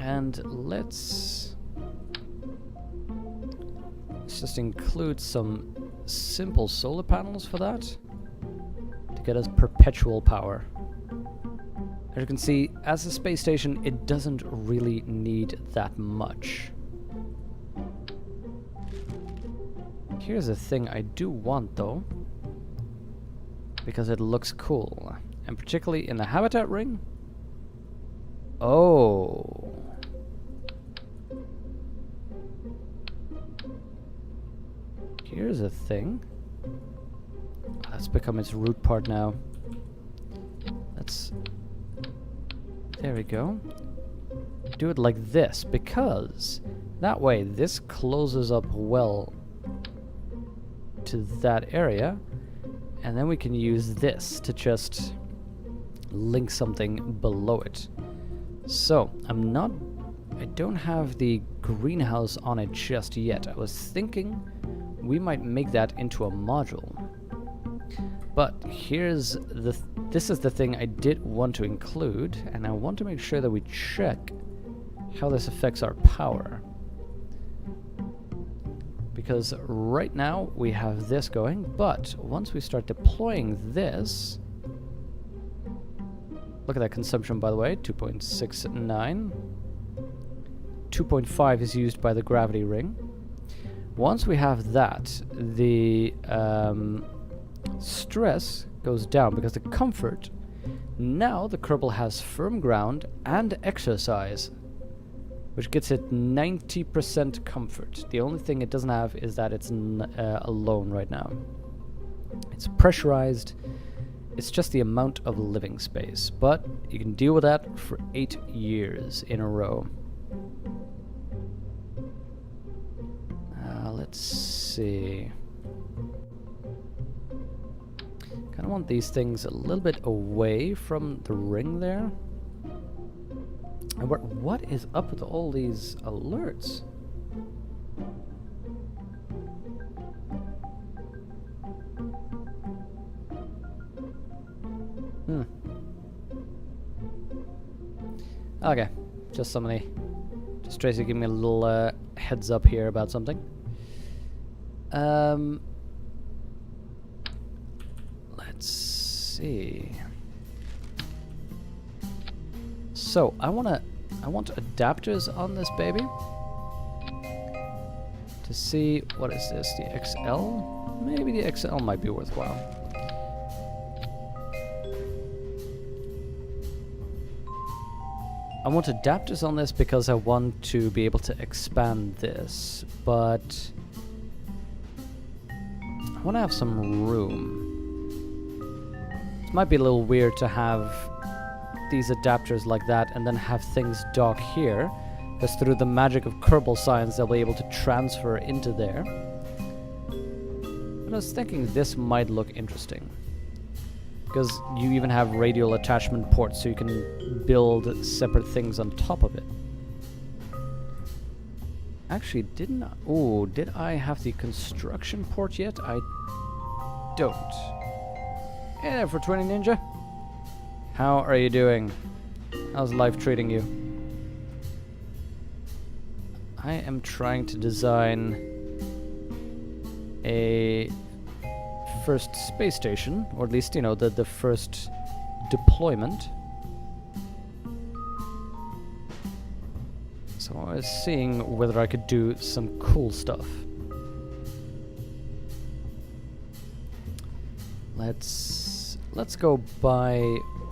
And let's just include some simple solar panels for that to get us perpetual power. As you can see, as a space station, it doesn't really need that much. Here's a thing I do want though, because it looks cool, and particularly in the habitat ring. Oh. Here's a thing. Let's become its root part now. Let's... There we go. Do it like this, because that way this closes up well to that area, and then we can use this to just link something below it. So, I don't have the greenhouse on it just yet. I was thinking we might make that into a module. But here's this is the thing I did want to include, and I want to make sure that we check how this affects our power. Because right now we have this going, but once we start deploying this, look at that consumption, by the way, 2.69. 2.5 is used by the gravity ring. Once we have that, the stress goes down because the comfort, now the Kerbal has firm ground and exercise, which gets it 90% comfort. The only thing it doesn't have is that it's alone right now. It's pressurized. It's just the amount of living space, but you can deal with that for 8 years in a row. Let's see. Kind of want these things a little bit away from the ring there. And what is up with all these alerts? Okay, just Tracy giving me a little heads up here about something. Let's see. So I want adapters on this baby to see, what is this? The XL? Maybe the XL might be worthwhile. I want adapters on this because I want to be able to expand this, but I want to have some room. It might be a little weird to have these adapters like that and then have things dock here, because through the magic of Kerbal science they'll be able to transfer into there. And I was thinking this might look interesting, because you even have radial attachment ports, so you can build separate things on top of it. Actually, did I have the construction port yet? I don't. Yeah, for 20 Ninja. How are you doing? How's life treating you? I am trying to design a first space station, or at least, you know, the first deployment. So I was seeing whether I could do some cool stuff. Let's go buy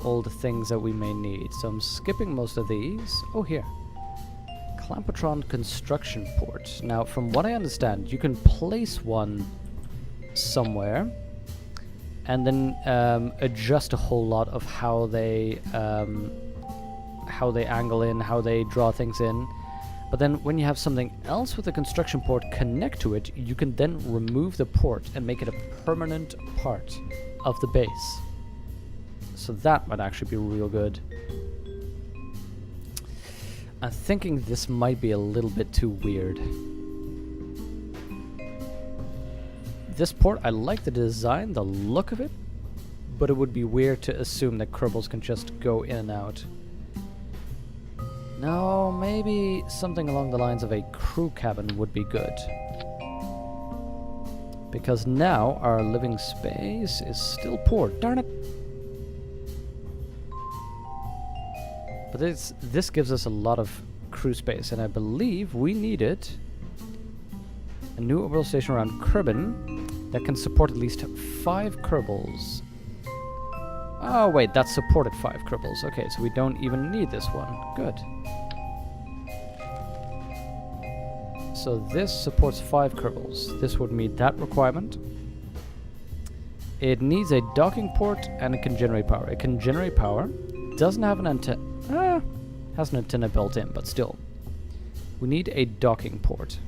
all the things that we may need. So I'm skipping most of these. Oh, here. Clampotron construction port. Now, from what I understand, you can place one somewhere and then adjust a whole lot of how they angle in, how they draw things in. But then when you have something else with a construction port connect to it, you can then remove the port and make it a permanent part of the base. So that might actually be real good. I'm thinking this might be a little bit too weird. This port, I like the design, the look of it, but it would be weird to assume that Kerbals can just go in and out. No, maybe something along the lines of a crew cabin would be good. Because now our living space is still poor. Darn it! But this gives us a lot of crew space, and I believe we needed a new orbital station around Kerbin that can support at least 5 Kerbals. Oh wait, that supported 5 Kerbals. Okay, so we don't even need this one. Good. So this supports 5 Kerbals. This would meet that requirement. It needs a docking port and it can generate power. It can generate power. Doesn't have an antenna. Has an antenna built in, but still. We need a docking port.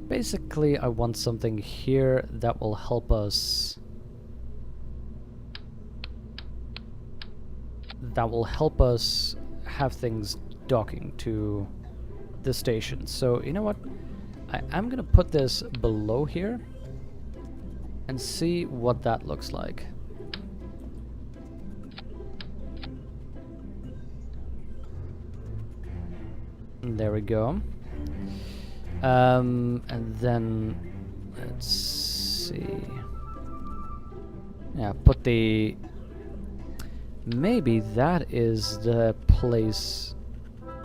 Basically, I want something here that will help us... have things docking to the station. So, you know what? I'm gonna put this below here and see what that looks like. And there we go. And then let's see. Yeah, put the... Maybe that is the place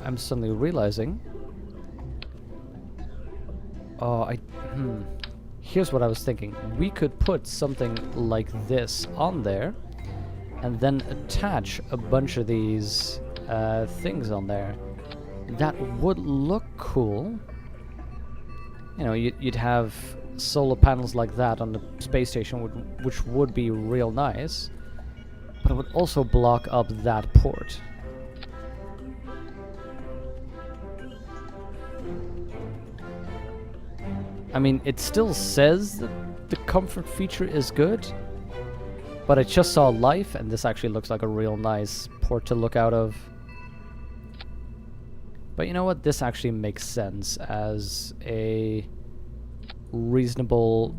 I'm suddenly realizing. Oh, here's what I was thinking. We could put something like this on there and then attach a bunch of these things on there. That would look cool. You know, you'd have solar panels like that on the space station, which would be real nice. But it would also block up that port. I mean, it still says that the comfort feature is good, but I just saw life, and this actually looks like a real nice port to look out of. But you know what? This actually makes sense as a reasonable,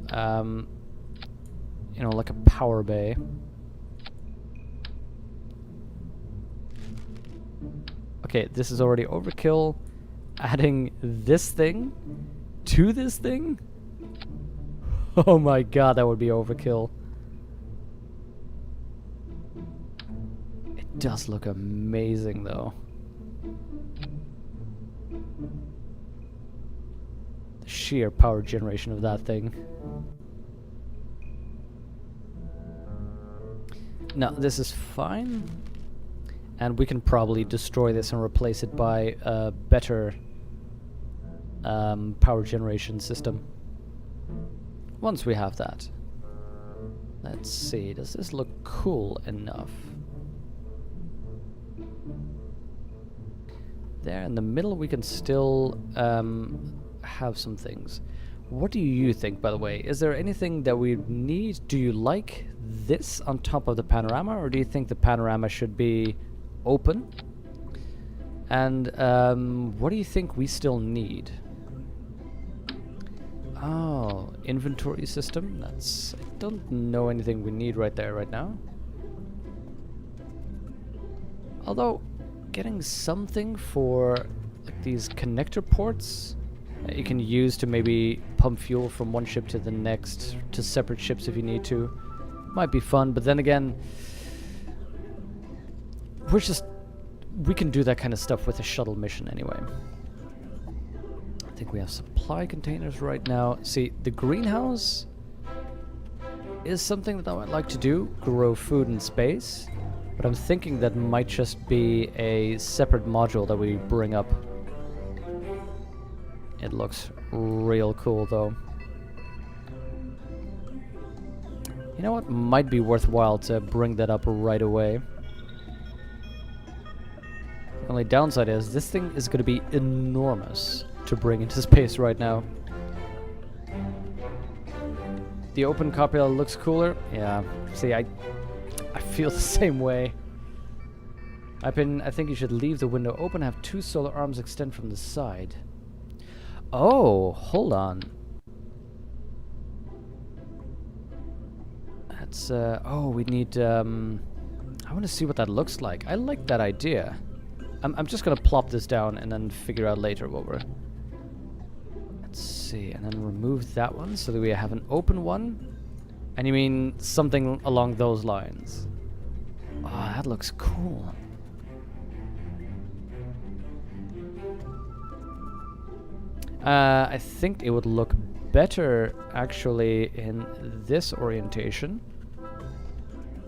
you know, like a power bay. Okay, this is already overkill. Adding this thing to this thing? Oh my god, that would be overkill. It does look amazing though. The sheer power generation of that thing. Now, this is fine. And we can probably destroy this and replace it by a better power generation system. Once we have that. Let's see, does this look cool enough? There in the middle we can still have some things. What do you think, by the way? Is there anything that we need? Do you like this on top of the panorama, or do you think the panorama should be open? And what do you think we still need? Oh, inventory system. That's... I don't know anything we need right there right now. Although, getting something for like these connector ports that you can use to maybe pump fuel from one ship to the next, to separate ships if you need to, might be fun. But then again, we can do that kind of stuff with a shuttle mission anyway. I think we have supply containers right now. See, the greenhouse is something that I would like to do, grow food in space. But I'm thinking that might just be a separate module that we bring up. It looks real cool though. You know what? Might be worthwhile to bring that up right away. The only downside is this thing is going to be enormous to bring into space right now. The open copula looks cooler. Yeah. See, I feel the same way. I think you should leave the window open, have 2 solar arms extend from the side. Oh, hold on. That's, oh, we need, I want to see what that looks like. I like that idea. I'm just gonna plop this down and then figure out later what we're... Let's see, and then remove that one so that we have an open one. And you mean something along those lines? Oh, that looks cool. I think it would look better actually in this orientation.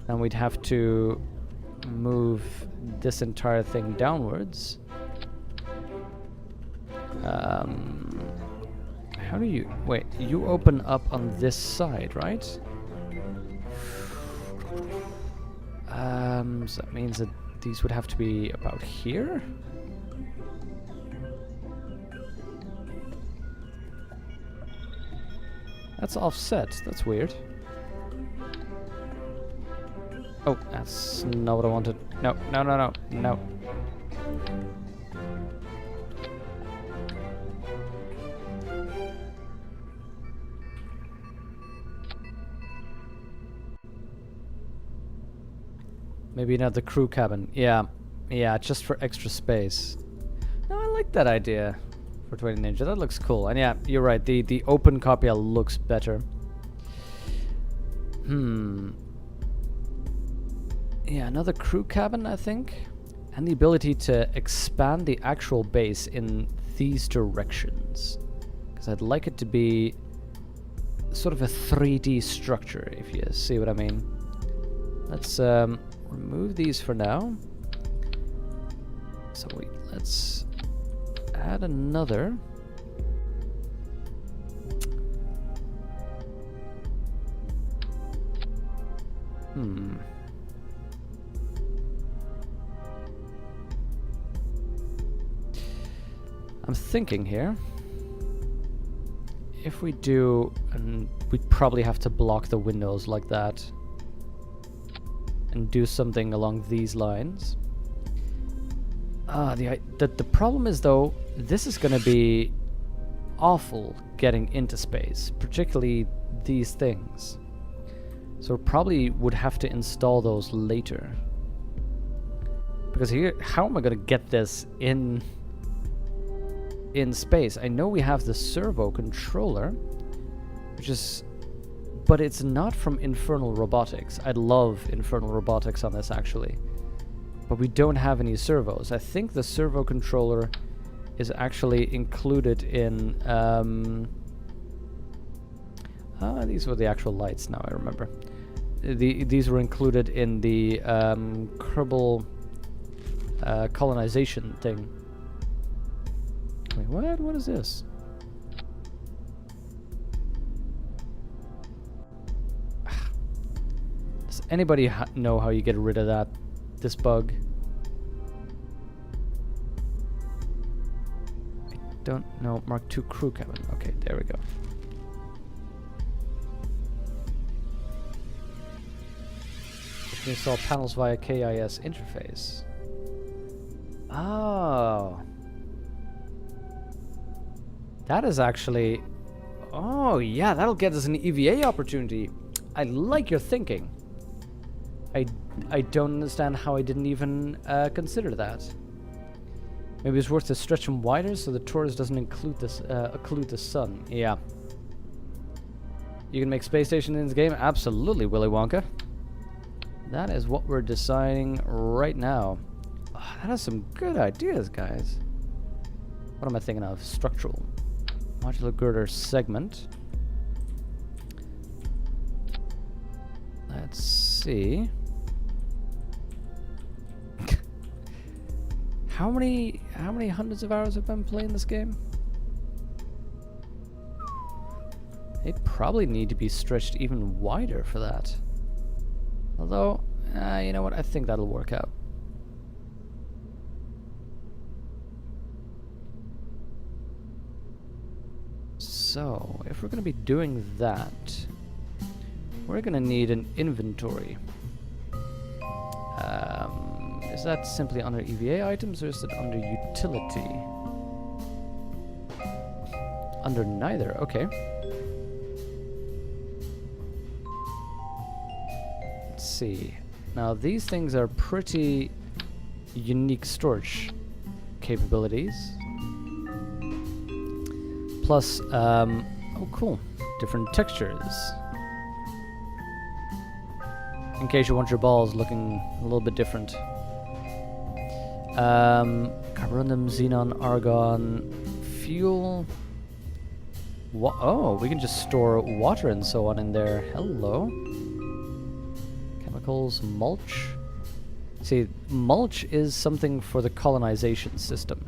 And we'd have to move this entire thing downwards. How do you... Wait, you open up on this side, right? So that means that these would have to be about here? That's offset. That's weird. Oh, that's not what I wanted. No, no, no, no, no. Maybe not the crew cabin. Yeah, yeah, just for extra space. No, I like that idea for 20 Ninja. That looks cool. And yeah, you're right. The open copy looks better. Yeah, another crew cabin, I think. And the ability to expand the actual base in these directions. Because I'd like it to be sort of a 3D structure, if you see what I mean. Let's remove these for now. So let's add another. I'm thinking here. If we do, and we'd probably have to block the windows like that. And do something along these lines. The problem is though, this is gonna be awful getting into space, particularly these things. So we probably would have to install those later. Because here, how am I gonna get this in space? I know we have the servo controller, which is... But it's not from Infernal Robotics. I'd love Infernal Robotics on this, actually. But we don't have any servos. I think the servo controller is actually included in... these were the actual lights, now I remember. These were included in the Kerbal colonization thing. Wait, what? What is this? Does anybody know how you get rid of this bug? I don't know. Mark II crew cabin. Okay, there we go. You can install panels via KIS interface. Oh. That is actually... Oh, yeah, that'll get us an EVA opportunity. I like your thinking. I don't understand how I didn't even consider that. Maybe it's worth to stretch them wider so the torus doesn't include this occlude the sun. Yeah. You can make space station in this game? Absolutely, Willy Wonka. That is what we're deciding right now. Oh, that has some good ideas, guys. What am I thinking of? Structural. Modular girder segment. Let's see. How many hundreds of hours have I been playing this game? It probably need to be stretched even wider for that. Although, you know what? I think that'll work out. So, if we're going to be doing that, we're going to need an inventory. Is that simply under EVA items or is it under utility? under neither. Okay. Let's see. Now these things are pretty unique storage capabilities. Plus, oh cool, different textures. In case you want your balls looking a little bit different. Carbonum, xenon, argon, fuel. Oh, we can just store water and so on in there. Hello. Chemicals, mulch. See, mulch is something for the colonization system.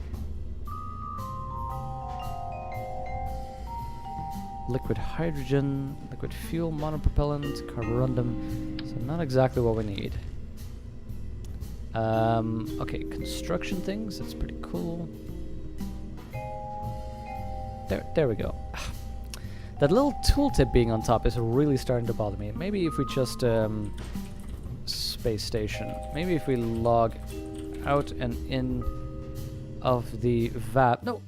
Liquid hydrogen, liquid fuel, monopropellant, carborundum. So not exactly what we need. Okay, construction things. That's pretty cool. There we go. That little tooltip being on top is really starting to bother me. Maybe if we just space station. Maybe if we log out and in of the VAT. No,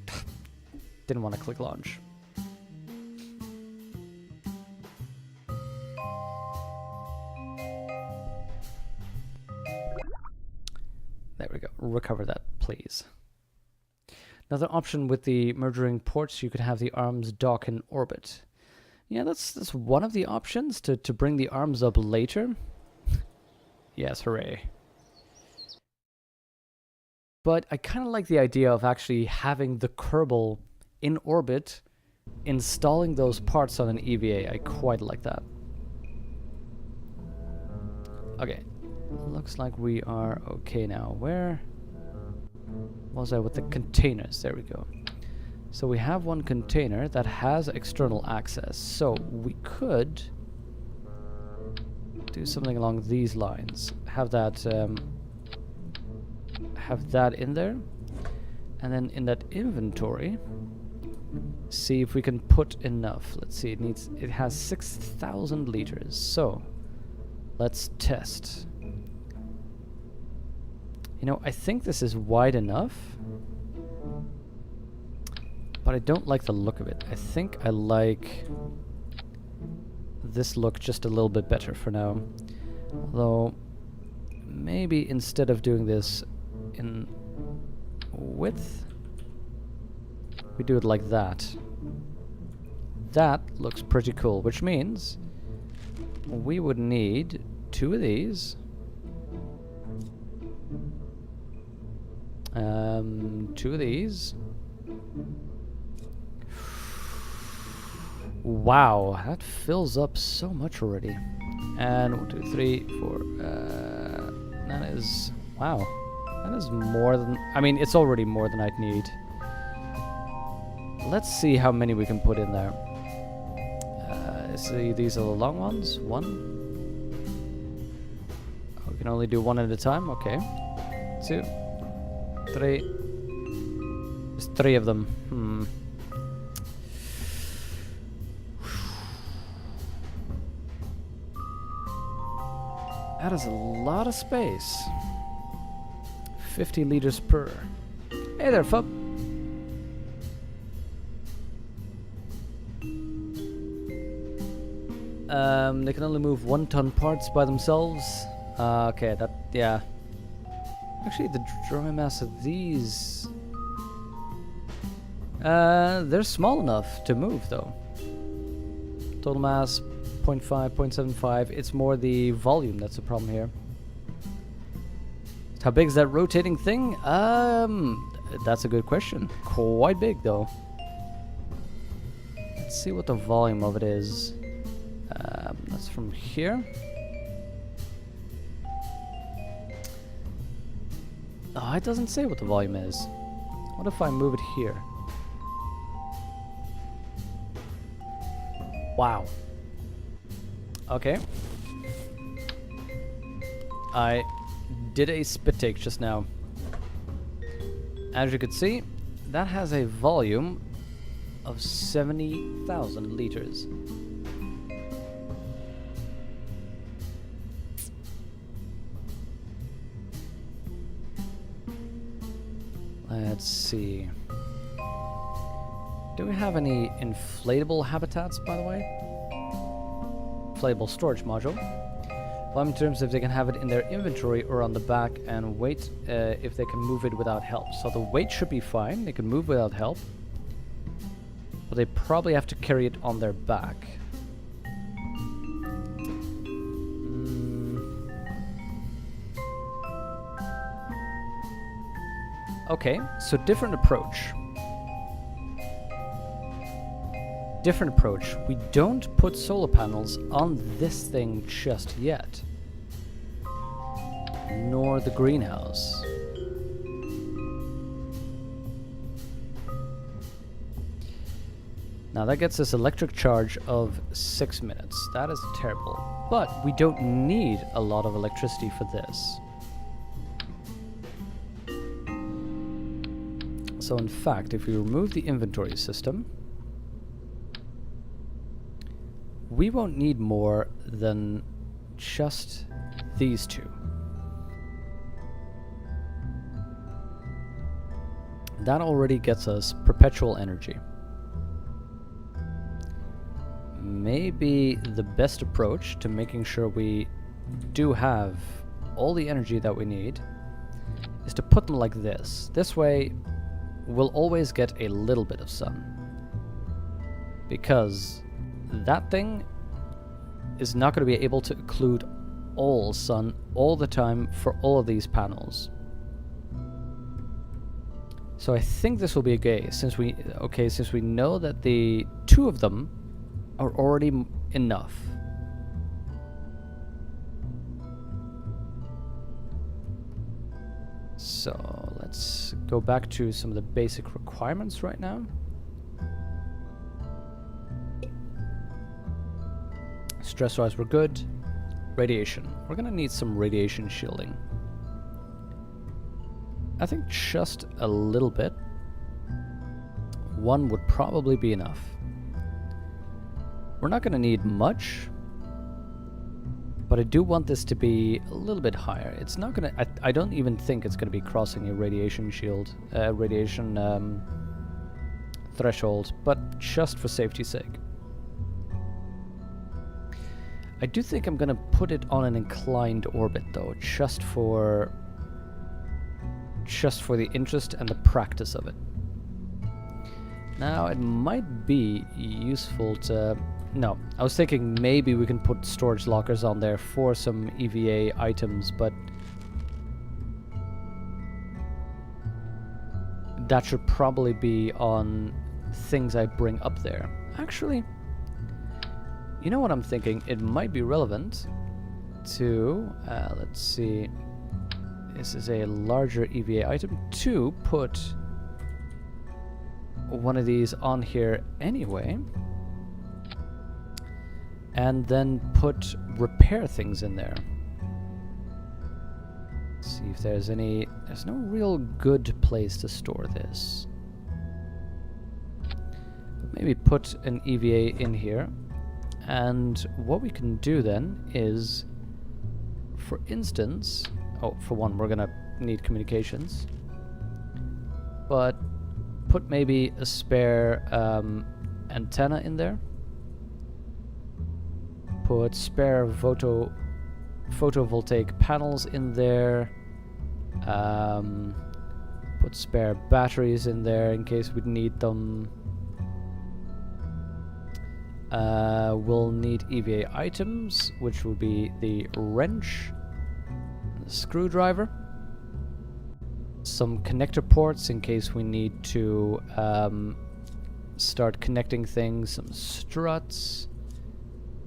didn't want to click launch. There we go. Recover that, please. Another option with the merging ports, you could have the arms dock in orbit. Yeah, that's one of the options to bring the arms up later. Yes, hooray. But I kind of like the idea of actually having the Kerbal in orbit, installing those parts on an EVA. I quite like that. Okay. Looks like we are okay now. Where was I with the containers? There we go. So we have one container that has external access. So we could do something along these lines. Have that in there. And then in that inventory, see if we can put enough. Let's see, it has 6,000 liters. So let's test. You know, I think this is wide enough, but I don't like the look of it. I think I like this look just a little bit better for now. Although, maybe instead of doing this in width, we do it like that. That looks pretty cool, which means we would need 2 of these. 2 of these. Wow, that fills up so much already. And 1, 2, 3, 4. That is, wow, that is more than, I mean, it's already more than I'd need. Let's see how many we can put in there. See, these are the long ones. 1. Oh, we can only do 1 at a time. Okay. 2, 3. There's 3 of them. That is a lot of space. 50 liters per. Hey there, Fub. They can only move 1-ton parts by themselves. Okay, that, yeah. Actually, the dry mass of these... they're small enough to move, though. Total mass, 0.5, 0.75. It's more the volume that's the problem here. How big is that rotating thing? That's a good question. Quite big, though. Let's see what the volume of it is. That's from here. Oh, it doesn't say what the volume is. What if I move it here? Wow. Okay. I did a spit take just now. As you can see, that has a volume of 70,000 liters. Let's see. Do we have any inflatable habitats, by the way? Inflatable storage module. Well, in terms of if they can have it in their inventory or on the back, and wait if they can move it without help. So the weight should be fine. They can move without help. But they probably have to carry it on their back. Okay, so different approach. Different approach. We don't put solar panels on this thing just yet. Nor the greenhouse. Now that gets us electric charge of 6 minutes. That is terrible. But we don't need a lot of electricity for this. So in fact, if we remove the inventory system, we won't need more than just these two. That already gets us perpetual energy. Maybe the best approach to making sure we do have all the energy that we need is to put them like this. This way, we'll always get a little bit of sun. Because that thing is not going to be able to include all sun all the time for all of these panels. So I think this will be okay, since we know that the two of them are already enough. So let's go back to some of the basic requirements right now. Stress-wise, we're good. Radiation. We're gonna need some radiation shielding. I think just a little bit. One would probably be enough. We're not gonna need much, but I do want this to be a little bit higher. It's not gonna... I don't even think it's gonna be crossing a radiation shield, radiation threshold, but just for safety's sake. I do think I'm gonna put it on an inclined orbit though, just for the interest and the practice of it. Now it might be useful to... No, I was thinking maybe we can put storage lockers on there for some EVA items, but that should probably be on things I bring up there. Actually, you know what I'm thinking? It might be relevant to, let's see, this is a larger EVA item, to put one of these on here anyway, and then put repair things in there. Let's see if there's any... There's no real good place to store this. Maybe put an EVA in here. And what we can do then is, for instance, oh, for one, we're gonna need communications, but put maybe a spare antenna in there. Put spare photovoltaic panels in there. Put spare batteries in there in case we need them. We'll need EVA items, which will be the wrench, the screwdriver, some connector ports in case we need to start connecting things, some struts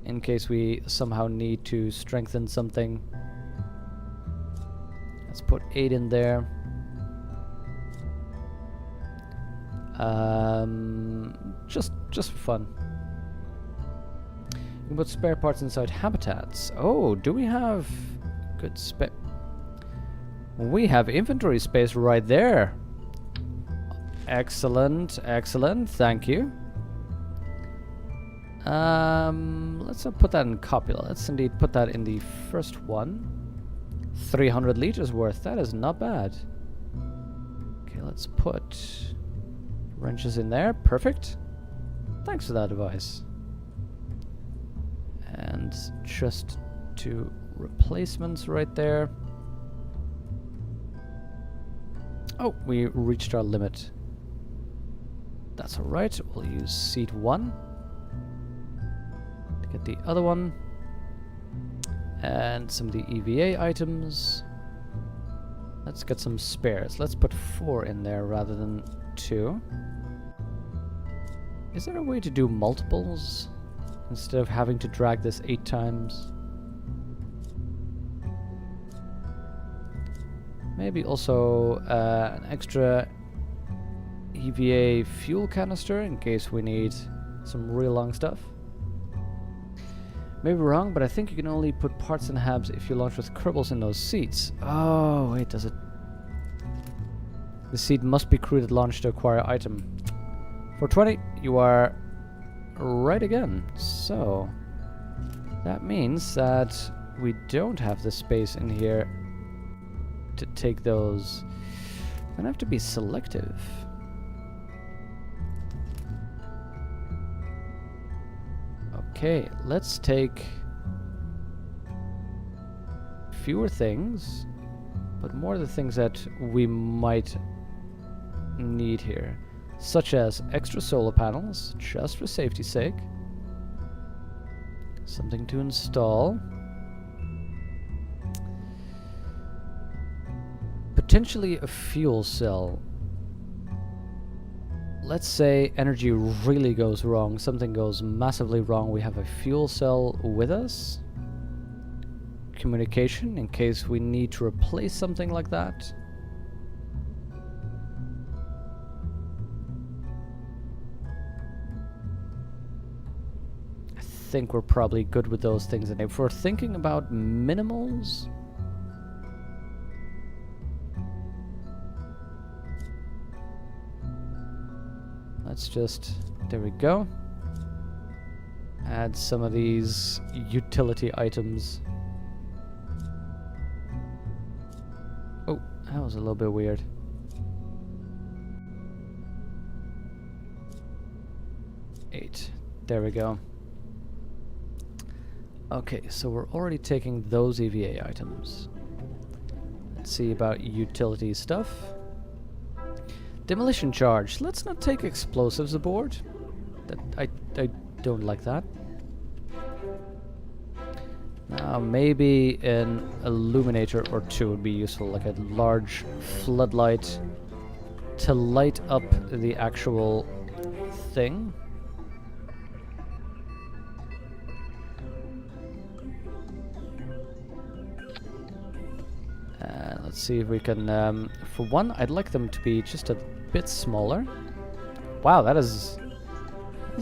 in case we somehow need to strengthen something. Let's put 8 in there. Just for fun. We can put spare parts inside habitats. Oh, do we have good spare? We have inventory space right there. Excellent, excellent. Thank you. Let's not put that in copula. Let's indeed put that in the first one. 300 liters worth. That is not bad. Okay, let's put Wrenches in there, perfect. Thanks for that advice. And just 2 replacements right there. Oh, we reached our limit. That's alright, we'll use seat 1 to get the other one. And some of the EVA items. Let's get some spares. Let's put 4 in there rather than 2. Is there a way to do multiples instead of having to drag this 8 times? Maybe also an extra EVA fuel canister in case we need some real long stuff. Maybe wrong, but I think you can only put parts in habs if you launch with Kerbals in those seats. Oh, wait, does it? The seat must be crewed at launch to acquire item. 420, you are right again. So, that means that we don't have the space in here to take those. I'm gonna have to be selective. Okay, let's take fewer things, but more of the things that we might need here, such as extra solar panels, just for safety's sake. Something to install. Potentially a fuel cell. Let's say energy really goes wrong, something goes massively wrong, we have a fuel cell with us. Communication, in case we need to replace something like that. I think we're probably good with those things. And if we're thinking about minimals, let's just, there we go. Add some of these utility items. Oh, that was a little bit weird. Eight. There we go. Okay, so we're already taking those EVA items. Let's see about utility stuff. Demolition charge. Let's not take explosives aboard. I don't like that. Now maybe an illuminator or 2 would be useful, like a large floodlight to light up the actual thing. Let's see if we can, for one, I'd like them to be just a bit smaller. Wow, that's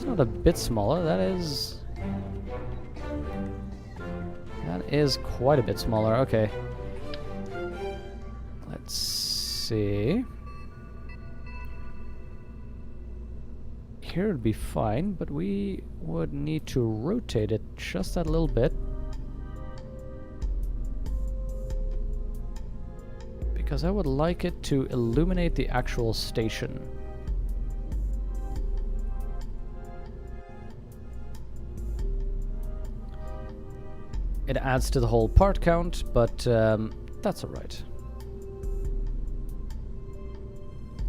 not a bit smaller, that is quite a bit smaller. Okay. Let's see. Here would be fine, but we would need to rotate it just that little bit. Because I would like it to illuminate the actual station. It adds to the whole part count, but that's alright.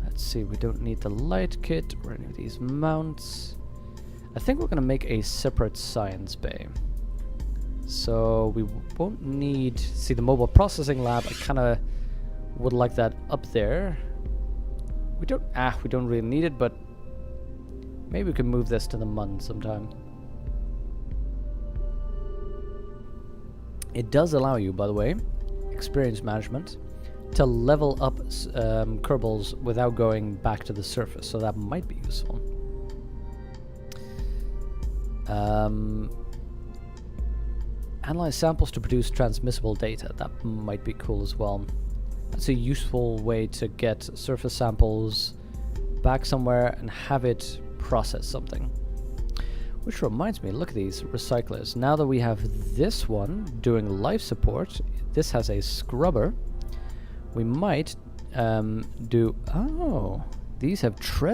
Let's see, we don't need the light kit or any of these mounts. I think we're gonna make a separate science bay. So we won't need... See, the mobile processing lab, I kinda would like that up there. We don't really need it, but maybe we can move this to the MUN sometime. It does allow you, by the way, experience management, to level up Kerbals without going back to the surface, so that might be useful. Analyze samples to produce transmissible data. That might be cool as well. That's a useful way to get surface samples back somewhere and have it process something. Which reminds me, look at these recyclers. Now that we have this one doing life support, this has a scrubber. We might do... Oh, these have tread